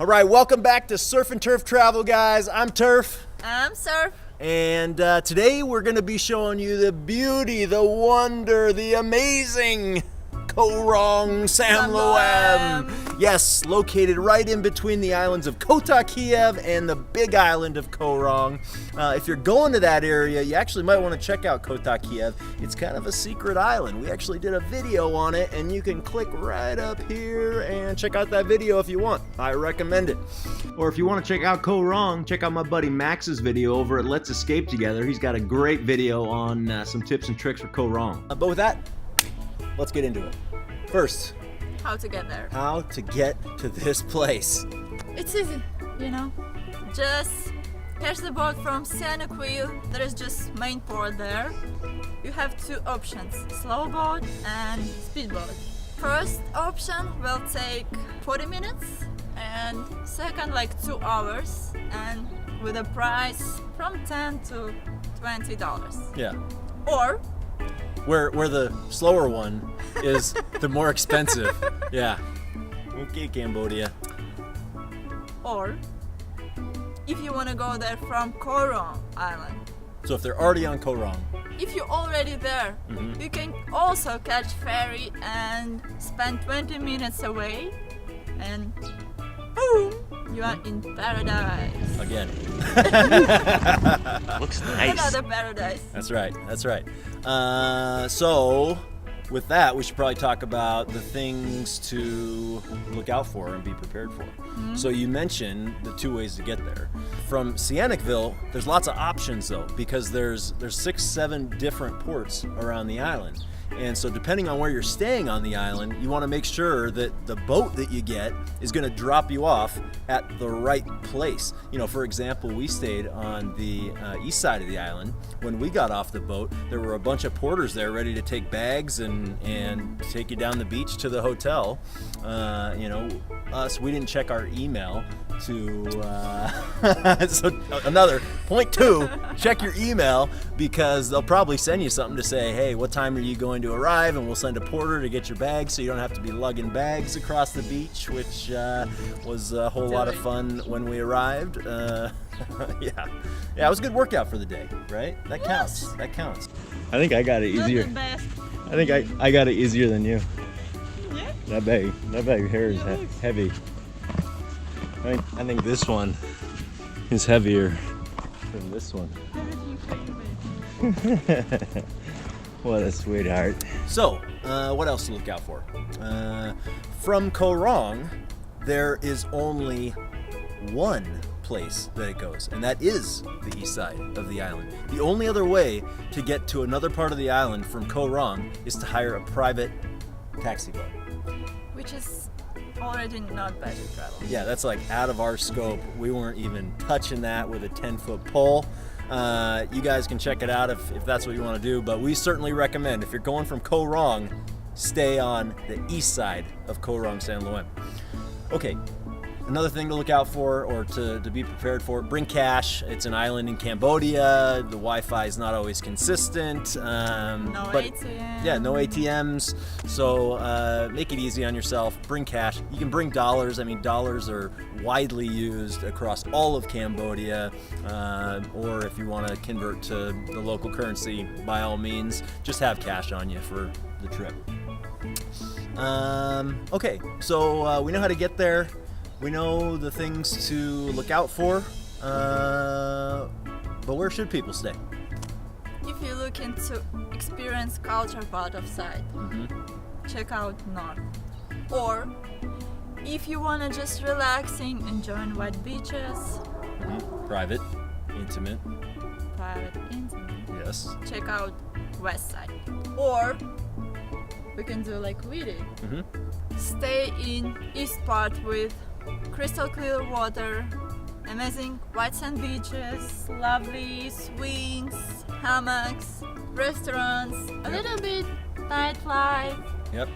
All right, welcome back to Surf and Turf Travel, guys. I'm Turf. I'm Surf. And today we're going to be showing you the beauty, the wonder, the amazing Koh Rong Samloem. Yes, located right in between the islands of Koh Rong, Kiev and the big island of Koh Rong. If you're going to that area, you actually might want to check out Koh Rong, Kiev. It's kind of a secret island. We actually did a video on it, and you can click right up here and check out that video if you want. I recommend it. Or if you want to check out Koh Rong, check out my buddy Max's video over at Let's Escape Together. He's got a great video on some tips and tricks for Koh Rong. But with that, let's get into it. First, How to get there? how to get to this place. It's easy, you know. Just catch the boat from Sihanoukville. There is just main port there. You have two options, slow boat and speedboat. First option will take 40 minutes and second like 2 hours and with a price from $10 to $20. Yeah. Or Where the slower one is the more expensive. Yeah. Okay, Cambodia. or if you want to go there from Koh Rong Island. So if they're already on Koh Rong, If you're already there, you can also catch ferry and spend 20 minutes away and boom, you are in paradise. again. Looks nice. Another paradise. That's right. That's right. So with that, we should probably talk about the things to look out for and be prepared for. So you mentioned the two ways to get there. From Sihanoukville, there's lots of options though, because there's 6-7 different ports around the island. And so depending on where you're staying on the island, you want to make sure that the boat that you get is going to drop you off at the right place. You know, for example, we stayed on the east side of the island. When we got off the boat, there were a bunch of porters there ready to take bags and take you down the beach to the hotel. You know, us, we didn't check our email to so another point 2, check your email, because they'll probably send you something to say, hey, what time are you going to arrive, and we'll send a porter to get your bags so you don't have to be lugging bags across the beach, which was a whole lot of fun when we arrived. Yeah, it was a good workout for the day, right? That counts. That counts. I think I got it Not easier. the best. I think I got it easier than you. Yeah. That bag hair is heavy. I think this one is heavier than this one. What a sweetheart. So, what else to look out for? From Koh Rong, there is only one place that it goes, and that is the east side of the island. The only other way to get to another part of the island from Koh Rong is to hire a private taxi boat. Which is already not budget travel. Yeah, that's like out of our scope. We weren't even touching that with a 10-foot pole. You guys can check it out if that's what you want to do, but we certainly recommend, if you're going from Koh Rong, stay on the east side of Koh Rong Samloem. Okay, another thing to look out for, or to be prepared for, bring cash. It's an island in Cambodia. The Wi-Fi is not always consistent. No but ATM. yeah, no ATMs. So make it easy on yourself. Bring cash. You can bring dollars. I mean, dollars are widely used across all of Cambodia. Or if you want to convert to the local currency, by all means, just have cash on you for the trip. Okay, so we know how to get there. We know the things to look out for. But where should people stay? If you're looking to experience culture part of side, check out north. Or if you wanna just relaxing, enjoying white beaches, Private, intimate, yes. check out west side. Or we can do like we did. Stay in east part with crystal clear water, amazing white sand beaches, lovely swings, hammocks, restaurants, a little bit nightlife, Yep.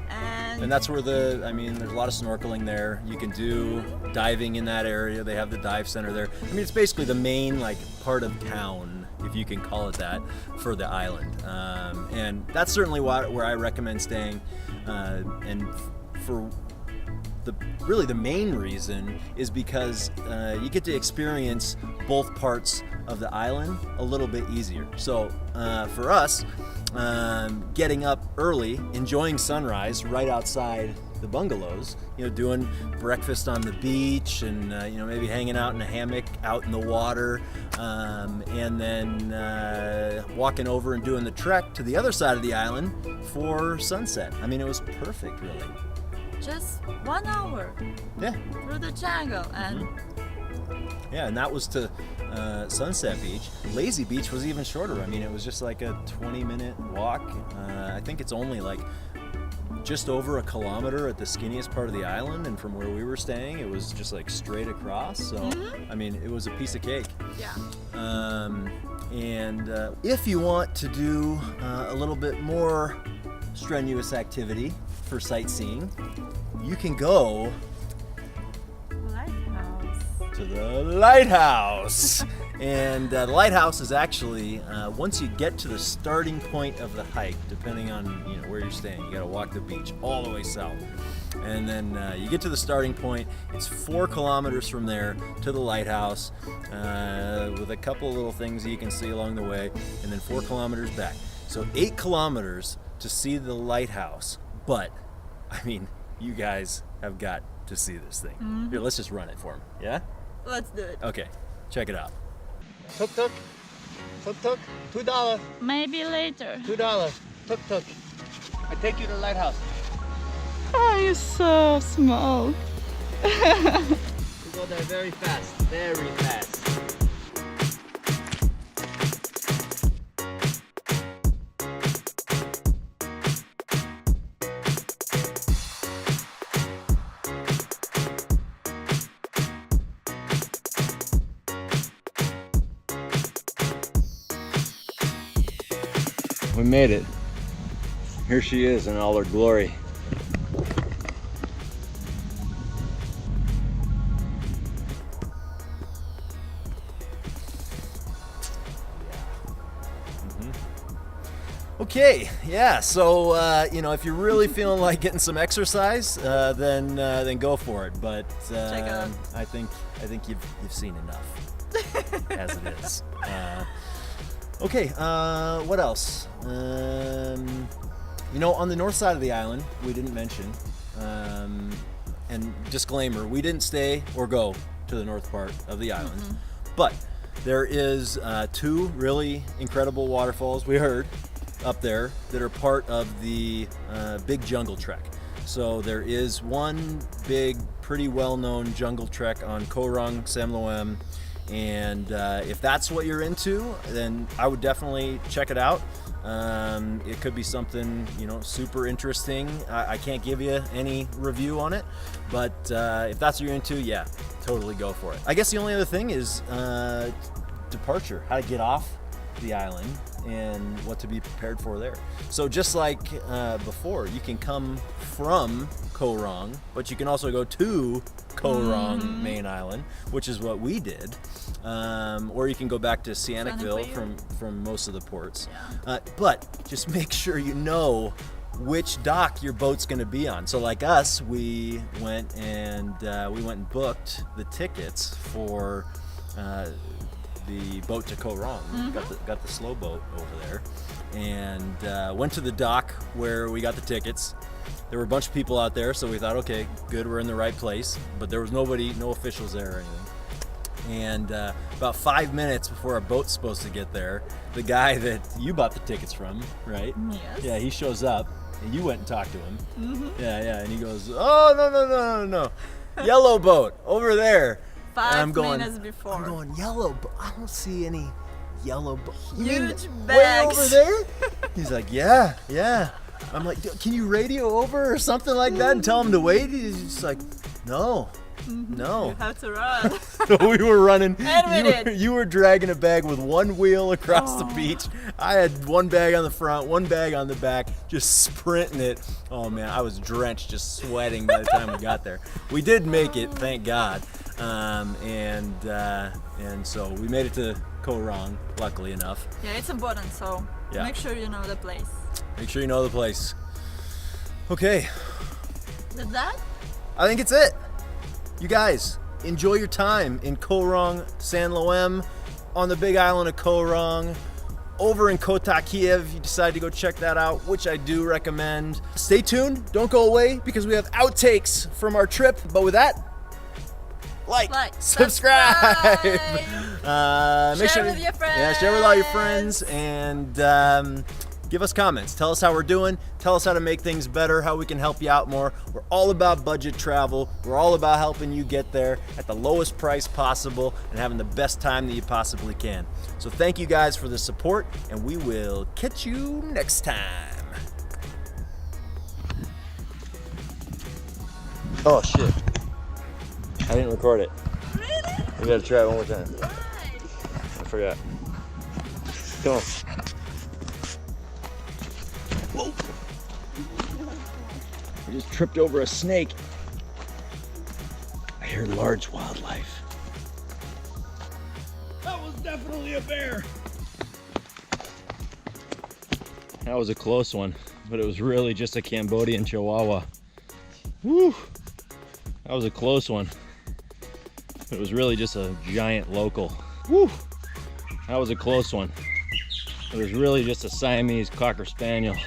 and And that's where there's a lot of snorkeling there. You can do diving in that area. They have the dive center there. I mean, it's basically the main part of town, if you can call it that, for the island. And that's certainly where I recommend staying. And for really the main reason is because you get to experience both parts of the island a little bit easier. So for us, getting up early, enjoying sunrise right outside the bungalows, doing breakfast on the beach and maybe hanging out in a hammock out in the water, and then walking over and doing the trek to the other side of the island for sunset. I mean, it was perfect, really. Just 1 hour Yeah. through the jungle and Yeah, and that was to Sunset Beach. Lazy Beach was even shorter. I mean, it was just like a 20-minute walk. I think it's only like just over a kilometer at the skinniest part of the island, and from where we were staying, it was just like straight across. So, I mean, it was a piece of cake. yeah. And if you want to do a little bit more strenuous activity for sightseeing, you can go Lighthouse. to the lighthouse. And the lighthouse is actually, once you get to the starting point of the hike, depending on where you're staying, you got to walk the beach all the way south. And then you get to the starting point. It's 4 kilometers from there to the lighthouse, with a couple little things you can see along the way, and then 4 kilometers back. So 8 kilometers to see the lighthouse. But, I mean, you guys have got to see this thing. Here, let's just run it for me. Yeah? Let's do it. Okay, check it out. Tuk tuk. Tuk tuk. $2. Maybe later. $2. Tuk tuk. I take you to the lighthouse. Oh, you're so small. We go there very fast. Very fast. We made it. Here she is in all her glory. Okay, yeah. So if you're really feeling like getting some exercise, then go for it. But Check it out. I think you've seen enough as it is. Okay, what else? On the north side of the island, we didn't mention, and disclaimer, we didn't stay or go to the north part of the island, but there is 2 really incredible waterfalls we heard up there that are part of the big jungle trek. So there is one big, pretty well-known jungle trek on Koh Rong Samloem, and if that's what you're into, then I would definitely check it out. It could be something super interesting. I can't give you any review on it, but if that's what you're into, yeah, totally go for it. I guess the only other thing is departure, how to get off the island and what to be prepared for there. So just like before, you can come from Koh Rong, but you can also go to Koh Rong main island, which is what we did, or you can go back to Sihanoukville from most of the ports. Yeah. But just make sure you know which dock your boat's going to be on. So like us, we went and booked the tickets for the boat to Koh Rong. Got the slow boat over there, and went to the dock where we got the tickets. There were a bunch of people out there, so we thought, okay, good, we're in the right place. But there was nobody, no officials there or anything. And about 5 minutes before our boat's supposed to get there, the guy that you bought the tickets from, right? Yes. Yeah, he shows up, and you went and talked to him. Yeah, and he goes, oh, no, yellow boat over there. 5 minutes before. I'm going, yellow boat? I don't see any yellow boat. Huge Way bags. over there? He's like, yeah. I'm like, can you radio over or something like that and tell him to wait? He's just like, no. You have to run. So we were running. And we did. You were dragging a bag with one wheel across the beach. I had one bag on the front, one bag on the back, just sprinting it. Oh man, I was drenched, just sweating by the time we got there. We did make it, thank God. And so we made it to Koh Rong, luckily enough. Yeah, it's important, so Yeah. make sure you know the place. Make sure you know the place. Okay, Did that? I think it's it. You guys, enjoy your time in Koh Rong Samloem, on the big island of Koh Rong. Over in Kota, Kiev, you decide to go check that out, which I do recommend. Stay tuned, don't go away, because we have outtakes from our trip. But with that, like subscribe. Share with your friends. Yeah, share with all your friends, and give us comments. Tell us how we're doing. Tell us how to make things better, how we can help you out more. We're all about budget travel. We're all about helping you get there at the lowest price possible and having the best time that you possibly can. So thank you guys for the support, and we will catch you next time. Oh shit. I didn't record it. Really? We gotta try it one more time. Why? I forgot. Come on. Whoa. I just tripped over a snake. I hear large wildlife. That was definitely a bear. That was a close one, but it was really just a Cambodian chihuahua. Woo! That was a close one. It was really just a giant local. Woo! That was a close one. It was really just a Siamese Cocker Spaniel.